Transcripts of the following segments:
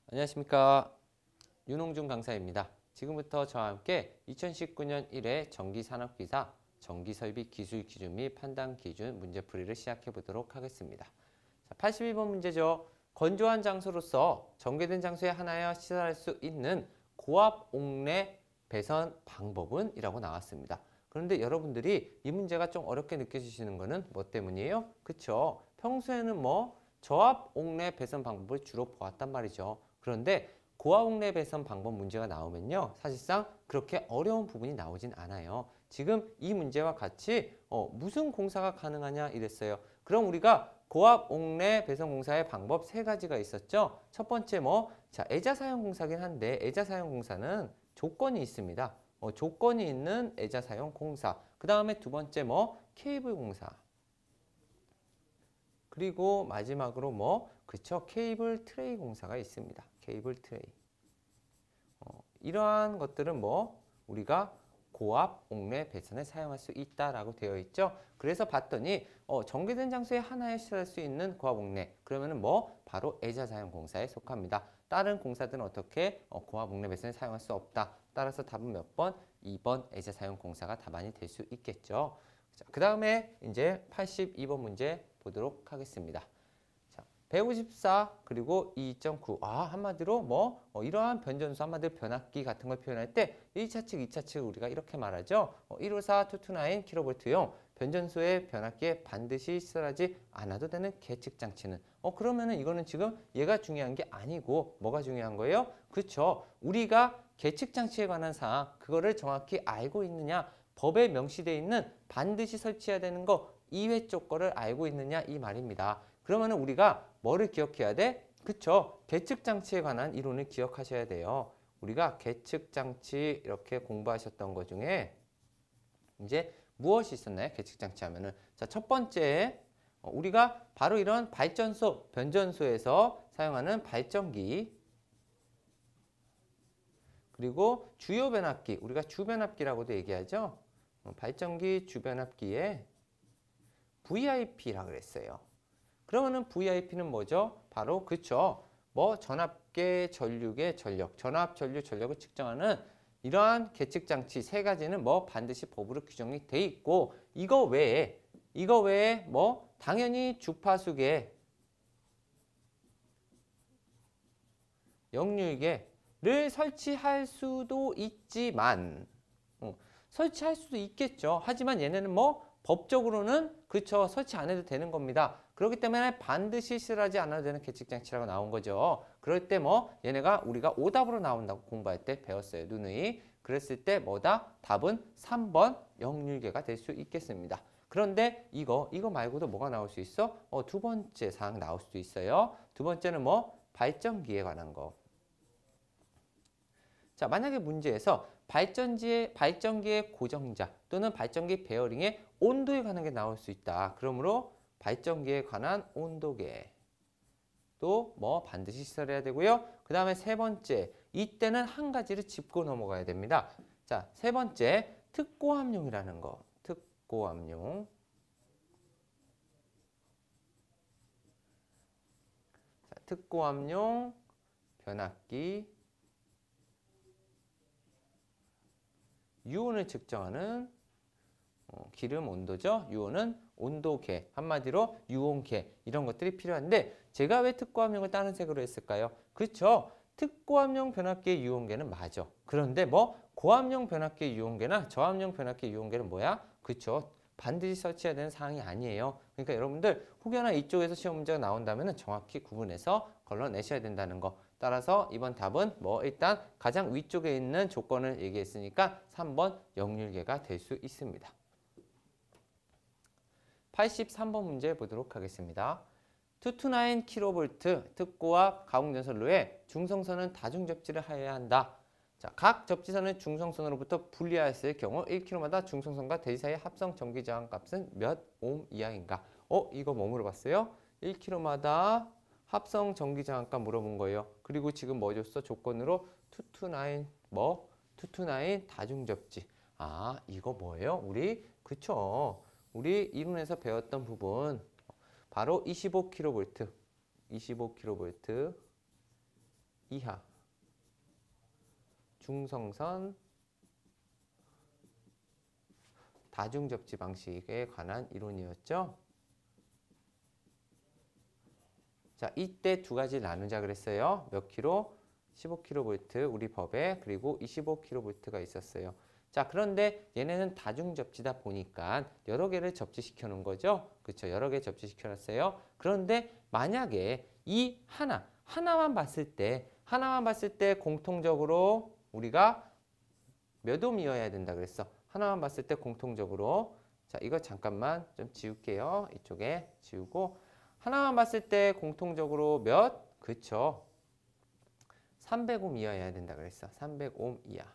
안녕하십니까. 윤홍준 강사입니다. 지금부터 저와 함께 2019년 1회 전기산업기사 전기설비 기술 기준 및 판단 기준 문제풀이를 시작해 보도록 하겠습니다. 자, 82번 문제죠. 건조한 장소로서 정제된 장소에 하나여 시설할 수 있는 고압 옥내 배선 방법은? 이라고 나왔습니다. 그런데 여러분들이 이 문제가 좀 어렵게 느껴지시는 거는 뭐 때문이에요? 그쵸? 평소에는 저압 옥내 배선 방법을 주로 보았단 말이죠. 그런데 고압 옥내 배선 방법 문제가 나오면요, 사실상 그렇게 어려운 부분이 나오진 않아요. 지금 이 문제와 같이 무슨 공사가 가능하냐 이랬어요. 그럼 우리가 고압 옥내 배선 공사의 방법 세 가지가 있었죠. 첫 번째 애자 사용 공사긴 한데, 애자 사용 공사는 조건이 있습니다. 조건이 있는 애자 사용 공사. 그 다음에 두 번째 케이블 공사. 그리고 마지막으로 그쵸? 케이블 트레이 공사가 있습니다. 케이블 트레이. 이러한 것들은 우리가 고압 옥내 배선에 사용할 수 있다라고 되어 있죠. 그래서 봤더니 정제된 장소에 하나에 시설할 수 있는 고압 옥내, 그러면은 바로 애자 사용 공사에 속합니다. 다른 공사들은 어떻게 고압 옥내 배선에 사용할 수 없다. 따라서 답은 몇 번? 2번 애자 사용 공사가 답안이 될 수 있겠죠. 그 다음에 이제 82번 문제 보도록 하겠습니다. 자, 154 그리고 2.9. 한마디로 이러한 변전수, 한마디로 변압기 같은 걸 표현할 때 1차 측, 2차 측 우리가 이렇게 말하죠. 154, 229 kV용 변전소의 변압기에 반드시 시설하지 않아도 되는 계측 장치는 그러면은 이거는 지금 얘가 중요한 게 아니고 뭐가 중요한 거예요? 그렇죠. 우리가 계측 장치에 관한 사항, 그거를 정확히 알고 있느냐, 법에 명시되어 있는 반드시 설치해야 되는 거 이외 쪽 거를 알고 있느냐 이 말입니다. 그러면 우리가 뭐를 기억해야 돼? 그쵸? 계측 장치에 관한 이론을 기억하셔야 돼요. 우리가 계측 장치 이렇게 공부하셨던 것 중에 이제 무엇이 있었나요? 계측 장치 하면은 자, 첫 번째 우리가 바로 이런 발전소, 변전소에서 사용하는 발전기, 그리고 주요 변압기, 우리가 주변압기라고도 얘기하죠. 발전기 주변압기에 VIP라고 그랬어요. 그러면은 VIP는 뭐죠? 바로 그쵸. 전압계 전류계 전력, 전압 전류 전력을 측정하는 이러한 계측 장치 세 가지는 반드시 법으로 규정이 돼 있고, 이거 외에 당연히 주파수계, 역류계를 설치할 수도 있지만 설치할 수도 있겠죠. 하지만 얘네는 법적으로는 그쵸, 설치 안 해도 되는 겁니다. 그렇기 때문에 반드시 시설하지 않아도 되는 계측 장치라고 나온 거죠. 그럴 때 얘네가 우리가 오답으로 나온다고 공부할 때 배웠어요. 누누이. 그랬을 때 답은 3번 역류계가 될 수 있겠습니다. 그런데 이거 말고도 뭐가 나올 수 있어? 두 번째 사항 나올 수도 있어요. 두 번째는 발전기에 관한 거. 자, 만약에 문제에서 발전기의 고정자 또는 발전기 베어링의 온도에 관한 게 나올 수 있다. 그러므로 발전기에 관한 온도계 또 반드시 시설해야 되고요. 그 다음에 세 번째, 이때는 한 가지를 짚고 넘어가야 됩니다. 자, 세 번째, 특고압용이라는 거. 특고압용. 자, 특고압용 변압기 유온을 측정하는 기름 온도죠. 유온은 온도계, 한마디로 유온계, 이런 것들이 필요한데 제가 왜 특고압용을 다른 색으로 했을까요? 그렇죠. 특고압용 변압기의 유온계는 맞아. 그런데 고압용 변압기의 유온계나 저압용 변압기의 유온계는 뭐야? 그렇죠. 반드시 설치해야 되는 사항이 아니에요. 그러니까 여러분들 혹여나 이쪽에서 시험 문제가 나온다면 정확히 구분해서 걸러내셔야 된다는 거. 따라서 이번 답은 일단 가장 위쪽에 있는 조건을 얘기했으니까 3번 역률계가 될 수 있습니다. 83번 문제 보도록 하겠습니다. 229 kV 특고압 가공전선로에 중성선은 다중접지를 하여야 한다. 자, 각 접지선을 중성선으로부터 분리하였을 경우 1km마다 중성선과 대지 사이의 합성 전기 저항 값은 몇 옴 이하인가? 이거 물어봤어요? 1km마다 합성 전기 저항값 물어본 거예요. 그리고 지금 줬어? 조건으로 229 229 다중접지. 이거 뭐예요? 그쵸? 우리 이론에서 배웠던 부분 바로 25kV 25kV 이하 중성선 다중접지 방식에 관한 이론이었죠. 자, 이때 두 가지 나누자 그랬어요. 몇 킬로? 15kV 우리 법에, 그리고 25kV가 있었어요. 자, 그런데 얘네는 다중접지다 보니까 여러 개를 접지시켜 놓은 거죠. 그렇죠? 여러 개 접지시켜 놨어요. 그런데 만약에 이 하나만 봤을 때 공통적으로 우리가 몇 옴이어야 된다 그랬어. 하나만 봤을 때 공통적으로. 자, 이거 잠깐만 좀 지울게요. 이쪽에 지우고. 하나만 봤을 때 공통적으로 몇? 그쵸. 300옴 이하여야 된다 그랬어. 300옴 이하.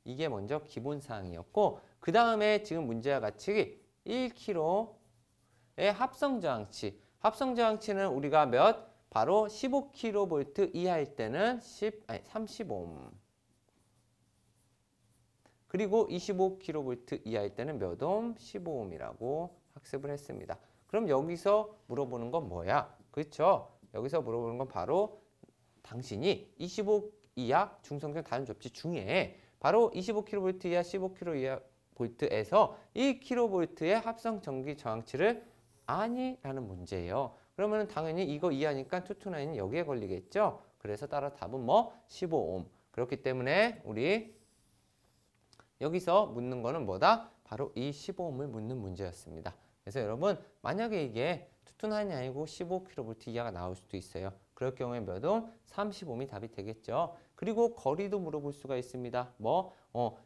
이게 먼저 기본사항이었고, 그 다음에 지금 문제와 같이 1kg의 합성저항치. 합성저항치는 우리가 몇? 바로 15kV 이하일 때는 30옴. 그리고 25kV 이하일 때는 몇 옴? 15옴이라고 학습을 했습니다. 그럼 여기서 물어보는 건 뭐야? 그렇죠? 여기서 물어보는 건 바로 당신이 25 이하 중성선 다중접지 중에 바로 25kV 이하 15kV에서 1kV의 합성 전기 저항치를 아니라는 문제예요. 그러면 당연히 이거 이하니까 투투나인은 여기에 걸리겠죠? 그래서 따라 답은 뭐? 15옴. 그렇기 때문에 우리 여기서 묻는 거는 뭐다? 바로 이 15옴을 묻는 문제였습니다. 그래서 여러분, 만약에 이게 투투나인이 아니고 15kV 이하가 나올 수도 있어요. 그럴 경우에 몇 옴? 30옴이 답이 되겠죠. 그리고 거리도 물어볼 수가 있습니다.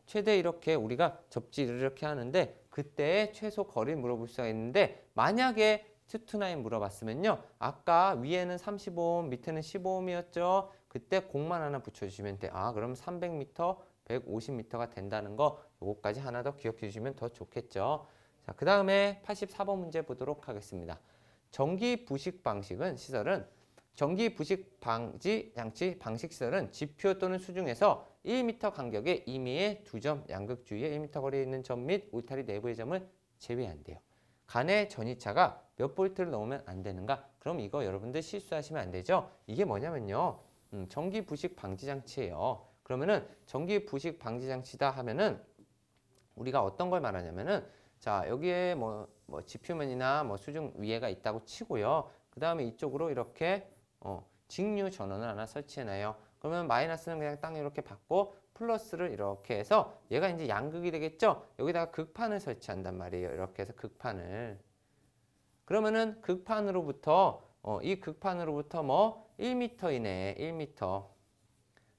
최대 이렇게 우리가 접지를 이렇게 하는데 그때 최소 거리를 물어볼 수가 있는데, 만약에 투투나인 물어봤으면요. 아까 위에는 35옴, 밑에는 15옴이었죠. 그때 공만 하나 붙여주시면 돼. 그럼 300m, 150m가 된다는 거, 요거까지 하나 더 기억해 주시면 더 좋겠죠. 자, 그 다음에 84번 문제 보도록 하겠습니다. 전기 부식 방식은 시설은 전기 부식 방지 장치 방식 시설은 지표 또는 수중에서 1m 간격의 임의의 두 점 양극 주위에 1m 거리에 있는 점 및 울타리 내부의 점을 제외한대요. 간의 전이차가 몇 볼트를 넘으면 안 되는가? 그럼 이거 여러분들 실수하시면 안 되죠? 이게 뭐냐면요. 전기 부식 방지 장치예요. 그러면은 전기 부식 방지 장치다 하면은 우리가 어떤 걸 말하냐면은, 자, 여기에 뭐 지표면이나 수중 위에가 있다고 치고요. 그 다음에 이쪽으로 이렇게 직류 전원을 하나 설치해놔요. 그러면 마이너스는 그냥 땅에 이렇게 받고 플러스를 이렇게 해서 얘가 이제 양극이 되겠죠? 여기다가 극판을 설치한단 말이에요. 이렇게 해서 극판을. 그러면은 극판으로부터 이 극판으로부터 1m 이내에 1m.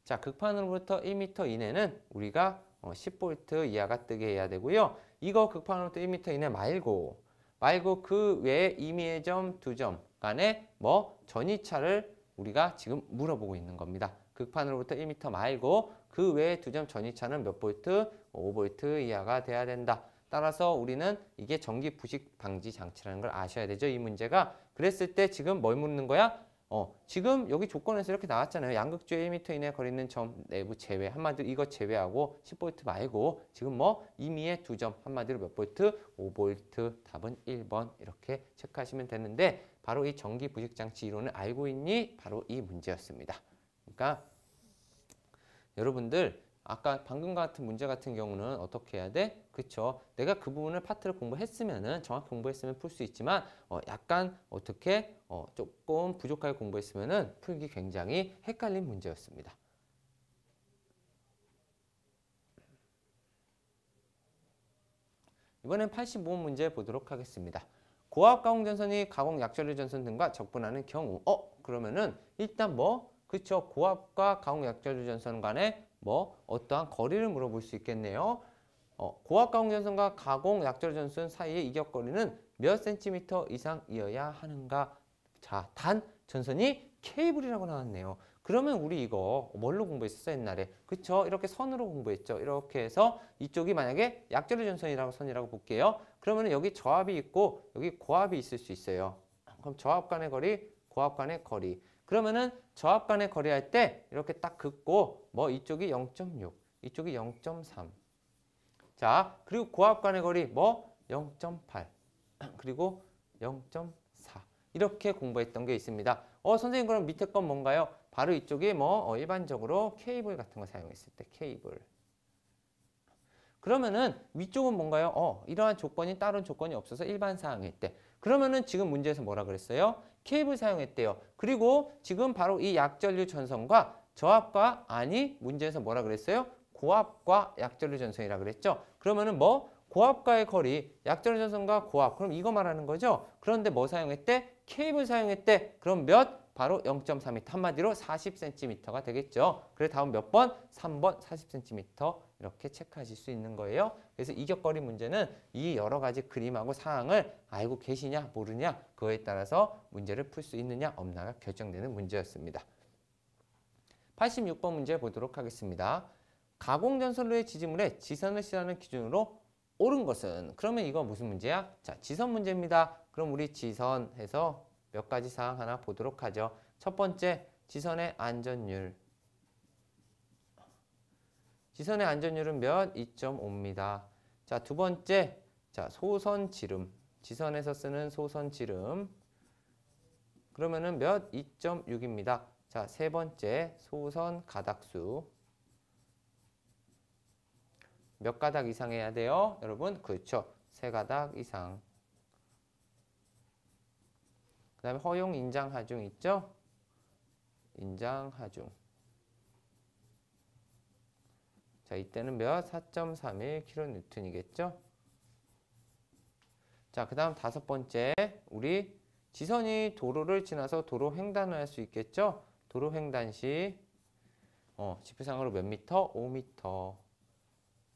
자, 극판으로부터 1m 이내는 우리가 10V 이하가 뜨게 해야 되고요. 이거 극판으로부터 1m 이내 말고 그 외에 임의의 점 두 점 간에 전이차를 우리가 지금 물어보고 있는 겁니다. 극판으로부터 1m 말고 그 외에 두 점 전이차는 몇 볼트? 5V 이하가 돼야 된다. 따라서 우리는 이게 전기 부식 방지 장치라는 걸 아셔야 되죠. 이 문제가. 그랬을 때 지금 뭘 묻는 거야? 지금 여기 조건에서 이렇게 나왔잖아요. 양극주의 1m 이내 거리는 점 내부 제외. 한마디로 이거 제외하고 10V 말고 지금 임의의 두 점. 한마디로 몇 볼트? 5V. 답은 1번. 이렇게 체크하시면 되는데, 바로 이 전기 부식 장치 이론을 알고 있니? 바로 이 문제였습니다. 그러니까 여러분들 아까 방금 같은 문제 같은 경우는 어떻게 해야 돼? 그쵸? 내가 그 부분을 파트를 공부했으면은, 정확히 공부했으면 풀 수 있지만 약간 어떻게 조금 부족하게 공부했으면은 풀기 굉장히 헷갈린 문제였습니다. 이번엔 85번 문제 보도록 하겠습니다. 고압 가공전선이 가공 약전류 전선 등과 적분하는 경우 그러면은 일단 그쵸? 고압과 가공 약전류 전선 간에 어떠한 거리를 물어볼 수 있겠네요. 고압 가공 전선과 가공 약전류 전선 사이의 이격거리는 몇 센티미터 이상이어야 하는가? 자, 단 전선이 케이블이라고 나왔네요. 그러면 우리 이거 뭘로 공부했었어 옛날에? 그쵸? 이렇게 선으로 공부했죠. 이렇게 해서 이쪽이 만약에 약전류 전선이라고 선이라고 볼게요. 그러면 여기 저압이 있고 여기 고압이 있을 수 있어요. 그럼 저압 간의 거리, 고압 간의 거리. 그러면은 저압 간의 거리 할 때 이렇게 딱 긋고 이쪽이 0.6, 이쪽이 0.3. 자, 그리고 고압 간의 거리 0.8, 그리고 0.4. 이렇게 공부했던 게 있습니다. 선생님 그럼 밑에 건 뭔가요? 바로 이쪽이 뭐 일반적으로 케이블 같은 거 사용했을 때 케이블. 그러면은 위쪽은 뭔가요? 이러한 조건이 다른 조건이 없어서 일반 사항일 때. 그러면은 지금 문제에서 뭐라 그랬어요? 케이블 사용했대요. 그리고 지금 바로 이 약전류 전선과 저압과 아니 문제에서 뭐라 그랬어요? 고압과 약전류 전선이라 그랬죠. 그러면은 뭐 고압과의 거리, 약전류 전선과 고압. 그럼 이거 말하는 거죠. 그런데 뭐 사용했대? 케이블 사용했대. 그럼 몇? 바로 0.4m. 한마디로 40cm가 되겠죠. 그래서 다음 몇 번? 3번 40cm 이렇게 체크하실 수 있는 거예요. 그래서 이격거리 문제는 이 여러 가지 그림하고 사항을 알고 계시냐 모르냐 그거에 따라서 문제를 풀 수 있느냐 없나가 결정되는 문제였습니다. 86번 문제 보도록 하겠습니다. 가공전선로의 지지물에 지선을 실하는 기준으로 옳은 것은? 그러면 이거 무슨 문제야? 자, 지선 문제입니다. 그럼 우리 지선 해서 몇 가지 사항 하나 보도록 하죠. 첫 번째, 지선의 안전율. 지선의 안전율은 몇? 2.5입니다. 자, 두 번째, 자, 소선지름. 지선에서 쓰는 소선지름. 그러면은 몇? 2.6입니다. 자, 세 번째, 소선 가닥수. 몇 가닥 이상 해야 돼요? 여러분, 그렇죠. 세 가닥 이상. 그 다음에 허용 인장 하중 있죠? 인장 하중. 자, 이때는 몇? 4.31kN이겠죠? 자, 그 다음 다섯 번째, 우리 지선이 도로를 지나서 도로 횡단을 할 수 있겠죠? 도로 횡단 시 지표상으로 몇 미터? 5m.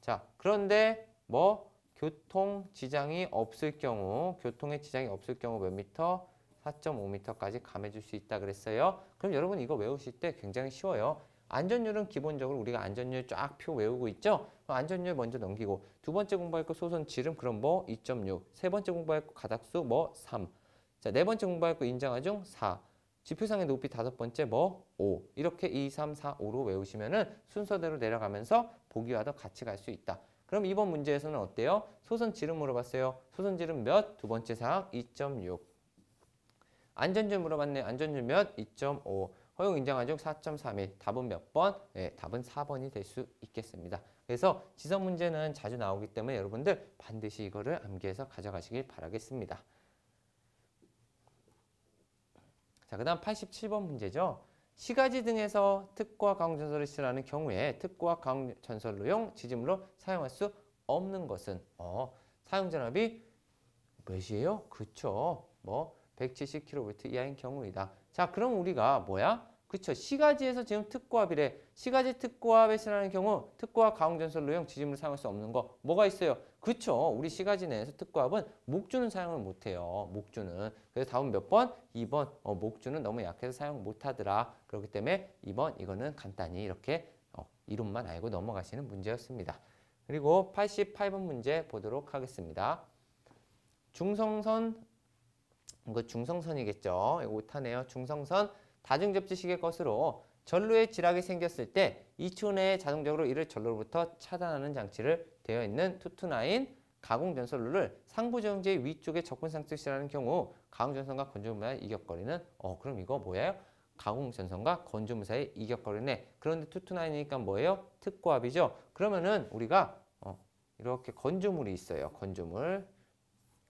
자, 그런데 뭐 교통 지장이 없을 경우, 교통에 지장이 없을 경우 몇 미터? 4.5m까지 감해줄 수 있다 그랬어요. 그럼 여러분 이거 외우실 때 굉장히 쉬워요. 안전율은 기본적으로 우리가 안전율 쫙 표 외우고 있죠. 안전율 먼저 넘기고 두 번째 공부할 거 소선 지름 그럼 뭐 2.6. 세 번째 공부할 거 가닥수 뭐 3. 자, 네 번째 공부할 거 인장하중 4. 지표상의 높이 다섯 번째 뭐 5. 이렇게 2, 3, 4, 5로 외우시면은 순서대로 내려가면서 보기와도 같이 갈 수 있다. 그럼 이번 문제에서는 어때요? 소선 지름 물어봤어요. 소선 지름 몇? 두 번째 사항 2.6. 안전율 물어봤네. 안전율 몇? 2.5. 허용 인정하중 4.31. 답은 몇 번? 네, 답은 4번이 될 수 있겠습니다. 그래서 지선 문제는 자주 나오기 때문에 여러분들 반드시 이거를 암기해서 가져가시길 바라겠습니다. 자, 그 다음 87번 문제죠. 시가지 등에서 특고와 가공전선을 실하는 경우에 특고와 가공전선로용 지지물로 사용할 수 없는 것은? 사용전압이 몇이에요? 그쵸. 뭐 170kV 이하인 경우이다. 자, 그럼 우리가 뭐야? 그쵸. 시가지에서 지금 특고압이래. 시가지 특고압에 실하는 경우 특고압 가공전선로용 지지물을 사용할 수 없는 거 뭐가 있어요? 그쵸. 우리 시가지 내에서 특고압은 목주는 사용을 못해요. 목주는. 그래서 다음 몇 번? 2번. 목주는 너무 약해서 사용 못하더라. 그렇기 때문에 2번 이거는 간단히 이렇게 이론만 알고 넘어가시는 문제였습니다. 그리고 88번 문제 보도록 하겠습니다. 중성선, 이거 중성선이겠죠. 이거 오타네요. 중성선 다중접지식의 것으로 전로에 지락이 생겼을 때 2초 내에 자동적으로 이를 전로로부터 차단하는 장치를 되어 있는 투투나인 가공전선로를 상부정지의 위쪽에 접근 상태로 실하는 경우 가공전선과 건조물 사이의 이격거리는 그럼 이거 뭐예요? 가공전선과 건조물 사이의 이격거리네. 그런데 투투나인이니까 뭐예요? 특고압이죠. 그러면은 우리가 이렇게 건조물이 있어요.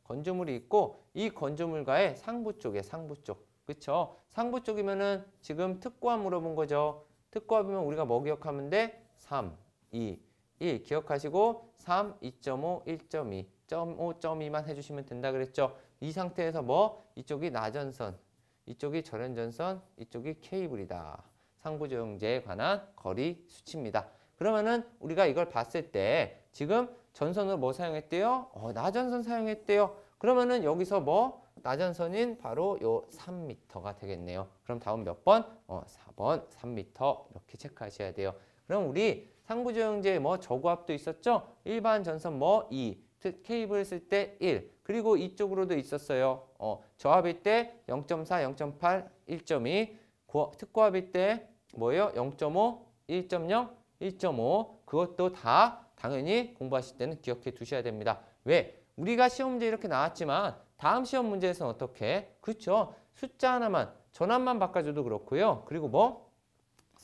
건조물이 있고 이 건조물과의 상부 쪽에 상부 쪽. 그쵸? 상부 쪽이면은 지금 특고압 물어본 거죠. 특고압이면 우리가 뭐 기억하면 돼? 3, 2, 1 기억하시고 3, 2.5, 1.2, 0.5.2만 해주시면 된다 그랬죠. 이 상태에서 뭐? 이쪽이 나전선, 이쪽이 절연전선, 이쪽이 케이블이다. 상부조영제에 관한 거리 수치입니다. 그러면은 우리가 이걸 봤을 때 지금 전선으로 뭐 사용했대요? 나전선 사용했대요. 그러면은 여기서 뭐? 나전선인 바로 요 3m가 되겠네요. 그럼 다음 몇 번? 4번 3m 이렇게 체크하셔야 돼요. 그럼 우리 상부조영제 뭐 저고압도 있었죠? 일반 전선 뭐 2, 케이블 쓸 때 1, 그리고 이쪽으로도 있었어요. 저압일 때 0.4, 0.8, 1.2, 특고압일 때 뭐예요? 0.5, 1.0, 1.5 그것도 다 당연히 공부하실 때는 기억해 두셔야 됩니다. 왜? 우리가 시험 문제 이렇게 나왔지만 다음 시험 문제에서는 어떻게? 그렇죠. 숫자 하나만, 전압만 바꿔줘도 그렇고요. 그리고 뭐?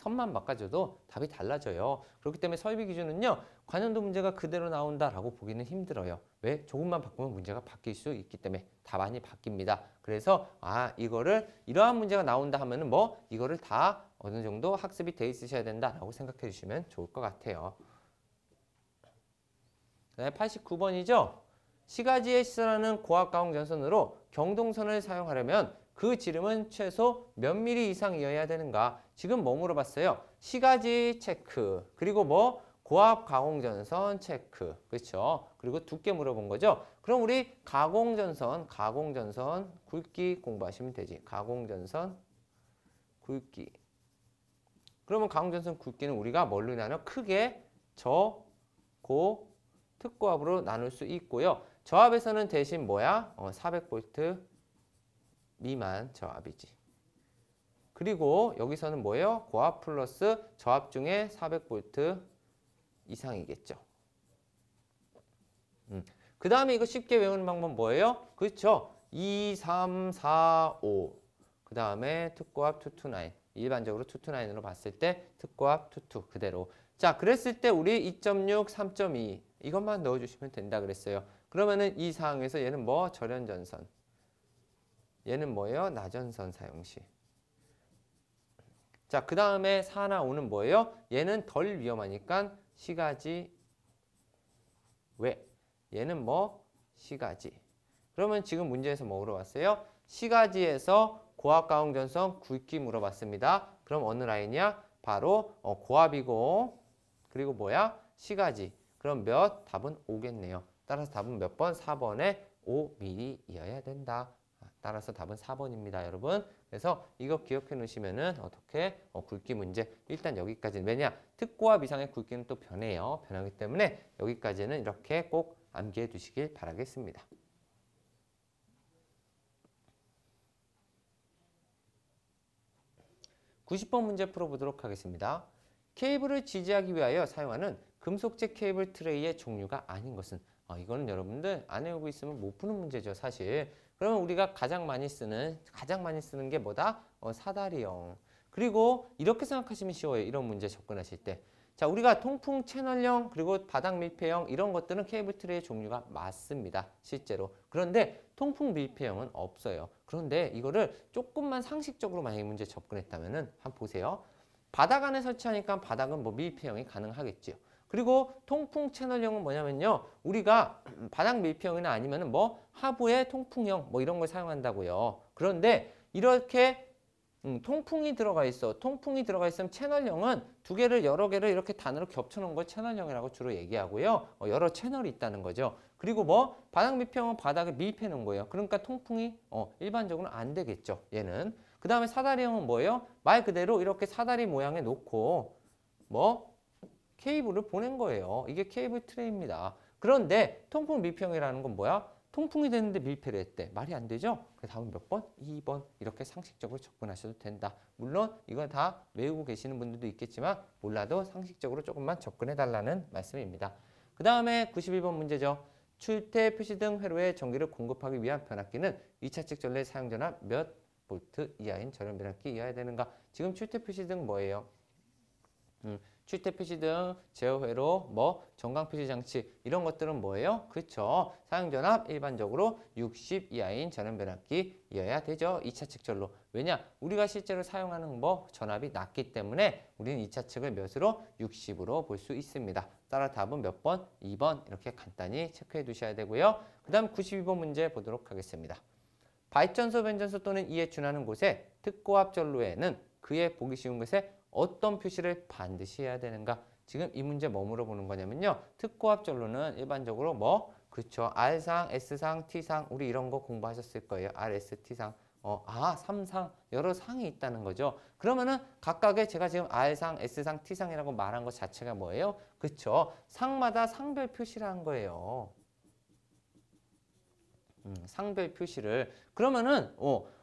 선만 바꿔줘도 답이 달라져요. 그렇기 때문에 설비 기준은요. 관연도 문제가 그대로 나온다라고 보기는 힘들어요. 왜? 조금만 바꾸면 문제가 바뀔 수 있기 때문에 답안이 바뀝니다. 그래서 이거를 이러한 문제가 나온다 하면은 뭐 이거를 다 어느 정도 학습이 돼 있으셔야 된다라고 생각해 주시면 좋을 것 같아요. 그다음에 89번이죠. 시가지에 시설하는 고압가공 전선으로 경동선을 사용하려면 그 지름은 최소 몇 미리 이상이어야 되는가? 지금 뭐 물어봤어요? 시가지 체크, 그리고 뭐 고압가공전선 체크, 그렇죠? 그리고 두께 물어본 거죠. 그럼 우리 가공전선 굵기 공부하시면 되지. 가공전선 굵기. 그러면 가공전선 굵기는 우리가 뭘로 나눠? 크게 저, 고, 특고압으로 나눌 수 있고요. 저압에서는 대신 뭐야? 400V 미만 저압이지. 그리고 여기서는 뭐예요? 고압 플러스 저압 중에 400V 이상이겠죠. 그 다음에 이거 쉽게 외우는 방법 뭐예요? 그렇죠. 2, 3, 4, 5. 그 다음에 특고압 229. 일반적으로 229으로 봤을 때 특고압 22 그대로. 자, 그랬을 때 우리 2.6, 3.2 이것만 넣어주시면 된다 그랬어요. 그러면은 이 상황에서 얘는 뭐? 절연전선. 얘는 뭐예요? 나전선 사용 시. 자, 그 다음에 4나 5는 뭐예요? 얘는 덜 위험하니까 시가지 외. 얘는 뭐? 시가지. 그러면 지금 문제에서 뭐 물어봤어요? 시가지에서 고압가공전선 굵기 물어봤습니다. 그럼 어느 라인이야? 바로 고압이고 그리고 뭐야? 시가지. 그럼 몇? 답은 5겠네요. 따라서 답은 몇 번? 4번에 5mm이어야 된다. 따라서 답은 4번입니다, 여러분. 그래서 이거 기억해 놓으시면은 어떻게 굵기 문제 일단 여기까지는 왜냐? 특고압 이상의 굵기는 또 변해요. 변하기 때문에 여기까지는 이렇게 꼭 암기해 두시길 바라겠습니다. (90번) 문제 풀어보도록 하겠습니다. 케이블을 지지하기 위하여 사용하는 금속재 케이블 트레이의 종류가 아닌 것은 이거는 여러분들 안 외우고 있으면 못 푸는 문제죠, 사실. 그러면 우리가 가장 많이 쓰는 게 뭐다? 사다리형. 그리고 이렇게 생각하시면 쉬워요. 이런 문제 접근하실 때. 자, 우리가 통풍 채널형 그리고 바닥 밀폐형 이런 것들은 케이블 트레이의 종류가 맞습니다. 실제로. 그런데 통풍 밀폐형은 없어요. 그런데 이거를 조금만 상식적으로 만약에 문제 접근했다면은 한번 보세요. 바닥 안에 설치하니까 바닥은 뭐 밀폐형이 가능하겠지요. 그리고 통풍 채널형은 뭐냐면요. 우리가 바닥 밀폐형이나 아니면은 뭐 하부의 통풍형 뭐 이런 걸 사용한다고요. 그런데 이렇게 통풍이 들어가 있어. 통풍이 들어가 있으면 채널형은 두 개를 여러 개를 이렇게 단으로 겹쳐 놓은 걸 채널형이라고 주로 얘기하고요. 여러 채널이 있다는 거죠. 그리고 뭐 바닥 밀폐형은 바닥에 밀폐 놓은 거예요. 그러니까 통풍이 일반적으로 안 되겠죠. 얘는. 그 다음에 사다리형은 뭐예요? 말 그대로 이렇게 사다리 모양에 놓고 뭐 케이블을 보낸 거예요. 이게 케이블 트레이입니다. 그런데 통풍 밀폐형이라는 건 뭐야? 통풍이 되는데 밀폐를 했대. 말이 안 되죠? 그래서 다음 몇 번? 2번. 이렇게 상식적으로 접근하셔도 된다. 물론 이건 다 외우고 계시는 분들도 있겠지만 몰라도 상식적으로 조금만 접근해달라는 말씀입니다. 그 다음에 91번 문제죠. 출퇴 표시 등 회로에 전기를 공급하기 위한 변압기는 2차측 전래 사용전압 몇 볼트 이하인 절연 변압기여야 되는가? 지금 출퇴 표시 등 뭐예요? 출퇴 표시 등 제어회로, 뭐 전강 표시 장치 이런 것들은 뭐예요? 그렇죠. 사용전압 일반적으로 60 이하인 전원 변압기여야 되죠. 2차 측절로. 왜냐? 우리가 실제로 사용하는 뭐 전압이 낮기 때문에 우리는 2차 측을 몇으로? 60으로 볼 수 있습니다. 따라 답은 몇 번? 2번 이렇게 간단히 체크해 두셔야 되고요. 그 다음 92번 문제 보도록 하겠습니다. 발전소, 변전소 또는 이에 준하는 곳에 특고압 전로에는 그에 보기 쉬운 곳에 어떤 표시를 반드시 해야 되는가? 지금 이 문제 뭐 물어보는 거냐면요. 특고압 전로는 일반적으로 뭐? 그렇죠. R상, S상, T상 우리 이런 거 공부하셨을 거예요. R, S, T상. 3상 여러 상이 있다는 거죠. 그러면은 각각의 제가 지금 R상, S상, T상이라고 말한 것 자체가 뭐예요? 그렇죠. 상마다 상별 표시라는 거예요. 상별 표시를. 그러면은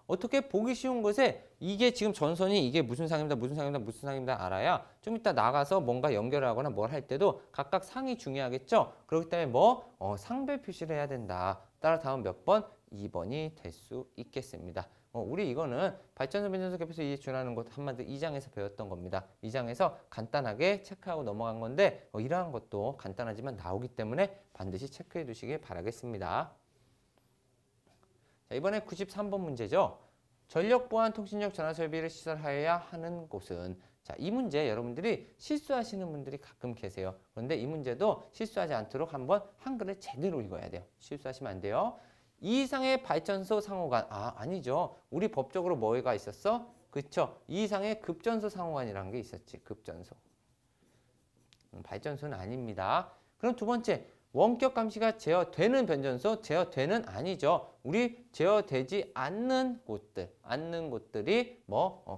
어떻게 보기 쉬운 것에 이게 지금 전선이 이게 무슨 상입니다, 무슨 상입니다, 무슨 상입니다 알아야 좀 이따 나가서 뭔가 연결하거나 뭘 할 때도 각각 상이 중요하겠죠. 그렇기 때문에 상별 표시를 해야 된다. 따라 다음 몇 번? 2번이 될 수 있겠습니다. 우리 이거는 발전소 변전소 겹해서 이에 준하는 것 한마디로 2장에서 배웠던 겁니다. 2장에서 간단하게 체크하고 넘어간 건데 이러한 것도 간단하지만 나오기 때문에 반드시 체크해 두시길 바라겠습니다. 자, 이번에 93번 문제죠. 전력 보안 통신력 전화 설비를 시설하여야 하는 곳은, 자, 이 문제 여러분들이 실수하시는 분들이 가끔 계세요. 그런데 이 문제도 실수하지 않도록 한번 한글을 제대로 읽어야 돼요. 실수하시면 안 돼요. 이 이상의 발전소 상호간, 아니죠. 우리 법적으로 뭐가 있었어? 그쵸? 이 이상의 급전소 상호간이라는 게 있었지. 급전소. 발전소는 아닙니다. 그럼 두 번째, 원격 감시가 제어되는 변전소, 제어되는 아니죠. 우리 제어되지 않는 곳들이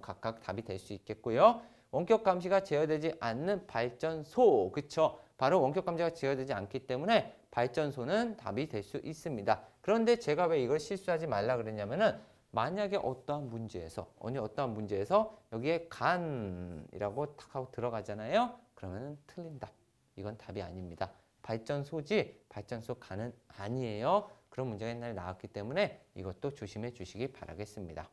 각각 답이 될 수 있겠고요. 원격 감시가 제어되지 않는 발전소, 그쵸? 바로 원격 감시가 제어되지 않기 때문에 발전소는 답이 될 수 있습니다. 그런데 제가 왜 이걸 실수하지 말라 그랬냐면은 만약에 어떠한 문제에서 여기에 간이라고 탁 하고 들어가잖아요. 그러면 틀린 답. 이건 답이 아닙니다. 발전소지 발전소 간은 아니에요. 그런 문제가 옛날에 나왔기 때문에 이것도 조심해 주시기 바라겠습니다.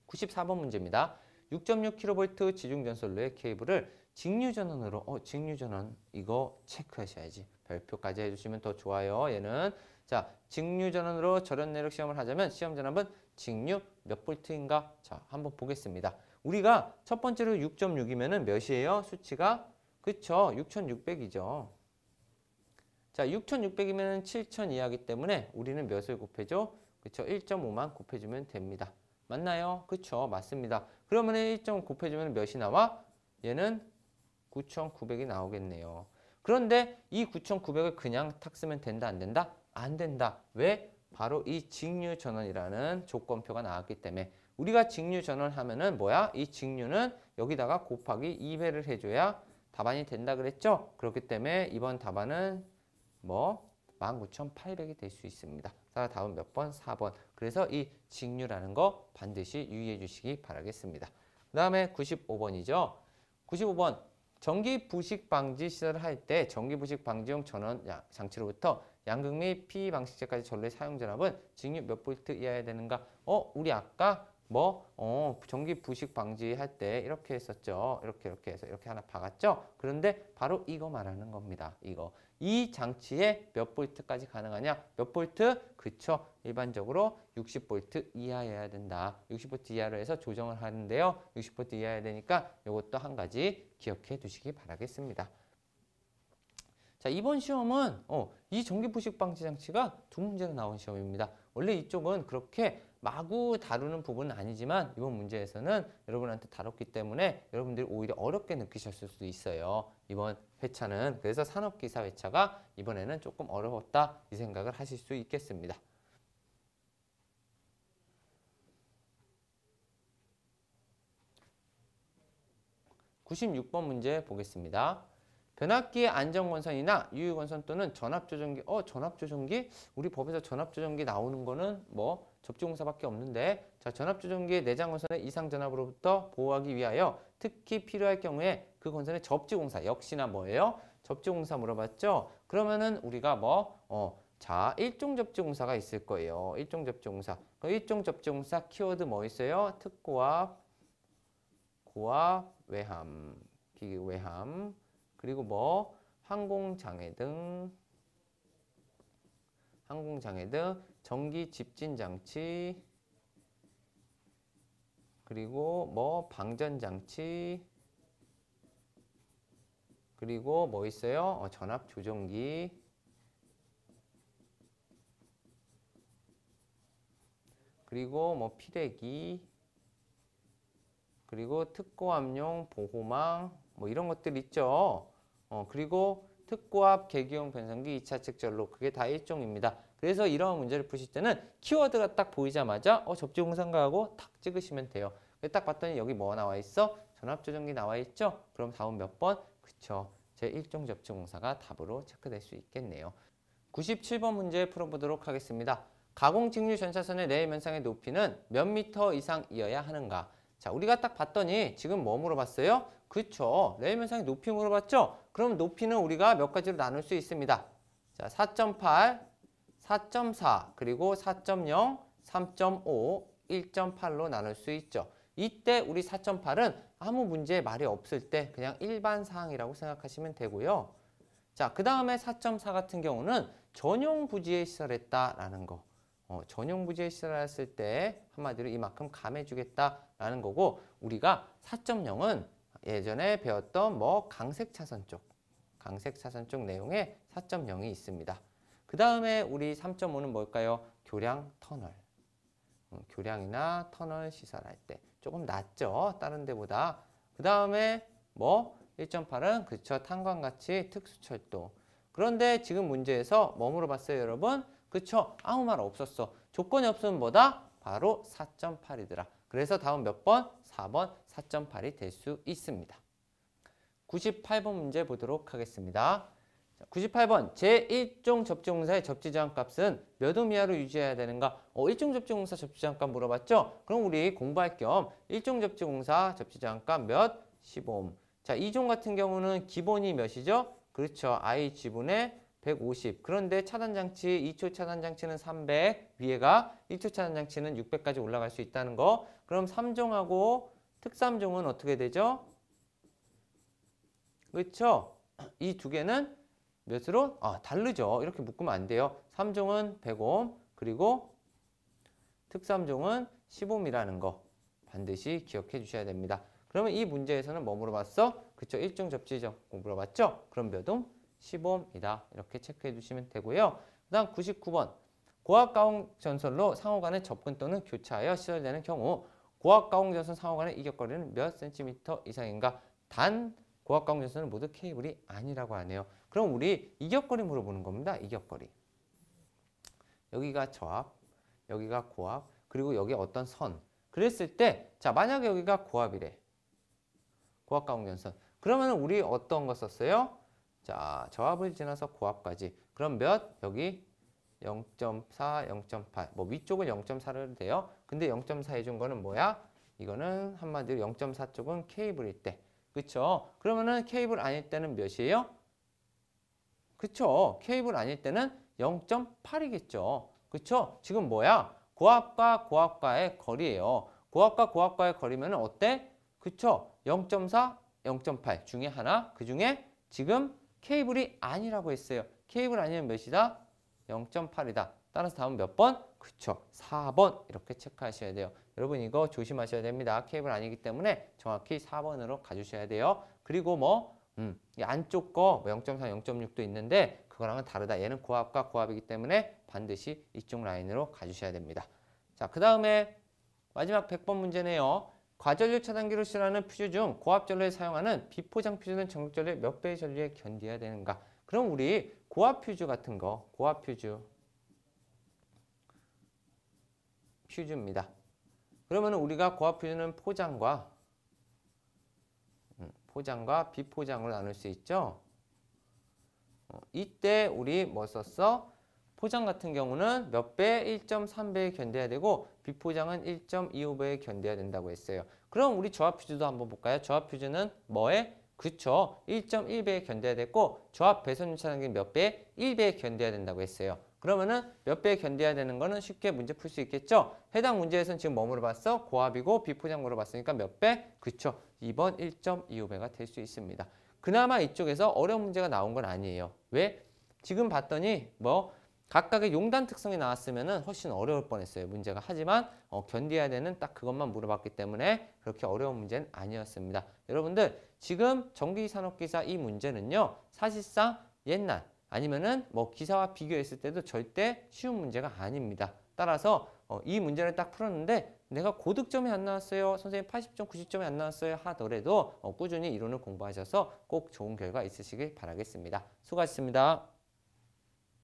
94번 문제입니다. 6.6kV 지중전선로의 케이블을 직류전원으로 직류전원 이거 체크하셔야지. 별표까지 해주시면 더 좋아요. 얘는 자, 직류전원으로 절연 내력 시험을 하자면 시험 전압은 직류 몇 볼트인가? 자, 한번 보겠습니다. 우리가 첫 번째로 6.6이면은 몇이에요? 수치가? 그쵸? 6600이죠. 자, 6600이면 7000 이하이기 때문에 우리는 몇을 곱해줘? 그쵸? 1.5만 곱해주면 됩니다. 맞나요? 그쵸? 맞습니다. 그러면 1.5 곱해주면 몇이 나와? 얘는 9900이 나오겠네요. 그런데 이 9900을 그냥 탁 쓰면 된다, 안 된다? 안 된다. 왜? 바로 이 직류전원이라는 조건표가 나왔기 때문에 우리가 직류전원 하면은 뭐야? 이 직류는 여기다가 곱하기 2배를 해줘야 답안이 된다 그랬죠? 그렇기 때문에 이번 답안은 19,800이 될 수 있습니다. 자, 다음 몇 번? 4번. 그래서 이 직류라는 거 반드시 유의해 주시기 바라겠습니다. 그 다음에 95번이죠. 95번. 전기 부식 방지 시설을 할 때 전기 부식 방지용 전원 장치로부터 양극 및 PE 방식제까지 전로의 사용 전압은 직류 몇 볼트 이하여야 되는가? 우리 아까 전기 부식 방지할 때 이렇게 했었죠. 이렇게 해서 이렇게 하나 박았죠. 그런데 바로 이거 말하는 겁니다. 이거. 이 장치에 몇 볼트까지 가능하냐? 몇 볼트? 그쵸. 일반적으로 60볼트 이하여야 된다. 60볼트 이하로 해서 조정을 하는데요. 60볼트 이하여야 되니까 이것도 한 가지 기억해 두시기 바라겠습니다. 자, 이번 시험은 이 전기 부식 방지 장치가 두 문제가 나온 시험입니다. 원래 이쪽은 그렇게 마구 다루는 부분은 아니지만 이번 문제에서는 여러분한테 다뤘기 때문에 여러분들이 오히려 어렵게 느끼셨을 수도 있어요. 이번 회차는. 그래서 산업기사 회차가 이번에는 조금 어려웠다 이 생각을 하실 수 있겠습니다. (96번) 문제 보겠습니다. 변압기의 안전건선이나 유유건선 또는 전압조정기. 전압조정기? 우리 법에서 전압조정기 나오는 거는 접지공사밖에 없는데, 자, 전압조정기의 내장건선의 이상전압으로부터 보호하기 위하여 특히 필요할 경우에 그 건선의 접지공사. 역시나 뭐예요? 접지공사 물어봤죠? 그러면은 우리가 자, 일종 접지공사가 있을 거예요. 일종 접지공사. 그 일종 접지공사 키워드 뭐 있어요? 특고압, 고압, 외함, 기기 외함. 그리고 항공장애 등, 전기 집진장치, 그리고 방전장치, 그리고 뭐 있어요? 전압조정기, 그리고 피대기, 그리고 특고압용 보호망, 이런 것들 있죠. 그리고 특고압 계기용 변성기 2차 측전로, 그게 다 일종입니다. 그래서 이런 문제를 푸실 때는 키워드가 딱 보이자마자 접지공사인가 하고 탁 찍으시면 돼요. 딱 봤더니 여기 뭐 나와 있어? 전압조정기 나와 있죠? 그럼 다음 몇 번? 그쵸. 제1종 접지공사가 답으로 체크될 수 있겠네요. 97번 문제 풀어보도록 하겠습니다. 가공직류 전차선의 내일 면상의 높이는 몇 미터 이상이어야 하는가? 자, 우리가 딱 봤더니 지금 뭐 물어봤어요? 그쵸. 레일 면상의 높이 물어봤죠? 그럼 높이는 우리가 몇 가지로 나눌 수 있습니다. 자, 4.8, 4.4, 그리고 4.0, 3.5 1.8로 나눌 수 있죠. 이때 우리 4.8은 아무 문제에 말이 없을 때 그냥 일반 사항이라고 생각하시면 되고요. 자, 그 다음에 4.4 같은 경우는 전용 부지에 시설했다라는 거. 전용 부지에 시설했을 때 한마디로 이만큼 감해주겠다라는 거고, 우리가 4.0은 예전에 배웠던 뭐 강색 차선 쪽 내용에 4.0이 있습니다. 그 다음에 우리 3.5는 뭘까요? 교량 터널. 교량이나 터널 시설할 때 조금 낮죠, 다른 데보다. 그 다음에 뭐 1.8은 그쵸, 탄광같이 특수철도. 그런데 지금 문제에서 뭐 물어봤어요, 여러분? 그쵸, 아무 말 없었어. 조건이 없으면 뭐다? 바로 4.8이더라. 그래서 다음 몇 번? 4번 4.8이 될 수 있습니다. 98번 문제 보도록 하겠습니다. 98번 제1종 접지공사의 접지저항값은 몇 옴 이하로 유지해야 되는가? 1종 접지공사 접지저항값 물어봤죠? 그럼 우리 공부할 겸 1종 접지공사 접지저항값 몇? 15옴. 자, 2종 같은 경우는 기본이 몇이죠? 그렇죠. I 지분의 150. 그런데 차단장치, 2초 차단장치는 300. 위에가 1초 차단장치는 600까지 올라갈 수 있다는 거. 그럼 3종하고 특3종은 어떻게 되죠? 그렇죠? 이 두 개는 몇으로? 다르죠. 이렇게 묶으면 안 돼요. 3종은 100옴, 그리고 특3종은 10옴이라는 거 반드시 기억해 주셔야 됩니다. 그러면 이 문제에서는 뭐 물어봤어? 그쵸, 1종 접지점 물어봤죠? 그럼 몇 옴? 10옴이다. 이렇게 체크해 주시면 되고요. 그 다음 99번. 고압가공 전선로 상호 간의 접근 또는 교차하여 시설되는 경우 고압가공 전선 상호 간의 이격거리는 몇 센티미터 이상인가? 단 고압가공 전선은 모두 케이블이 아니라고 하네요. 그럼 우리 이격거리 물어보는 겁니다. 이격거리. 여기가 저압, 여기가 고압, 그리고 여기 어떤 선. 그랬을 때, 자, 만약에 여기가 고압이래. 고압가공 전선. 그러면 우리 어떤 거 썼어요? 자, 저압을 지나서 고압까지. 그럼 몇? 여기 0.4, 0.8. 뭐 위쪽을 0.4를 돼요. 근데 0.4 해준 거는 뭐야? 이거는 한마디로 0.4 쪽은 케이블일 때. 그쵸? 그러면은 케이블 아닐 때는 몇이에요? 그쵸? 케이블 아닐 때는 0.8이겠죠. 그쵸? 지금 뭐야? 고압과 고압과의 거리예요. 고압과 고압과의 거리면 어때? 그쵸? 0.4, 0.8 중에 하나. 그 중에 지금 케이블이 아니라고 했어요. 케이블 아니면 몇이다? 0.8이다. 따라서 다음 몇 번? 그쵸, 4번 이렇게 체크하셔야 돼요. 여러분 이거 조심하셔야 됩니다. 케이블 아니기 때문에 정확히 4번으로 가주셔야 돼요. 그리고 뭐 이 안쪽 거 0.4, 0.6도 있는데 그거랑은 다르다. 얘는 고압과 고압이기 때문에 반드시 이쪽 라인으로 가주셔야 됩니다. 자, 그 다음에 마지막 100번 문제네요. 과전류 차단기로 시설하는 퓨즈 중 고압 전류에 사용하는 비포장 퓨즈는 전극 전류의 몇 배의 전류에 견뎌야 되는가? 그럼 우리 고압 퓨즈 같은 거, 고압 퓨즈입니다. 그러면 우리가 고압 퓨즈는 포장과 비포장으로 나눌 수 있죠. 이때 우리 뭐 썼어? 포장 같은 경우는 몇 배? 1.3배에 견뎌야 되고 비포장은 1.25배에 견뎌야 된다고 했어요. 그럼 우리 저압 퓨즈도 한번 볼까요? 저압 퓨즈는 뭐에? 그쵸. 1.1배에 견뎌야 됐고 저압 배선율 차단기는 몇 배? 1배에 견뎌야 된다고 했어요. 그러면은 몇 배에 견뎌야 되는 거는 쉽게 문제 풀 수 있겠죠? 해당 문제에서는 지금 뭐 물어봤어? 고압이고 비포장 물어봤으니까 몇 배? 그쵸. 2번 1.25배가 될 수 있습니다. 그나마 이쪽에서 어려운 문제가 나온 건 아니에요. 왜? 지금 봤더니 뭐 각각의 용단 특성이 나왔으면 훨씬 어려울 뻔했어요. 문제가. 하지만 견뎌야 되는 딱 그것만 물어봤기 때문에 그렇게 어려운 문제는 아니었습니다. 여러분들 지금 전기산업기사 이 문제는요. 사실상 옛날 아니면은 뭐 기사와 비교했을 때도 절대 쉬운 문제가 아닙니다. 따라서 이 문제를 딱 풀었는데 내가 고득점이 안 나왔어요. 선생님 80점, 90점이 안 나왔어요. 하더라도 꾸준히 이론을 공부하셔서 꼭 좋은 결과 있으시길 바라겠습니다. 수고하셨습니다.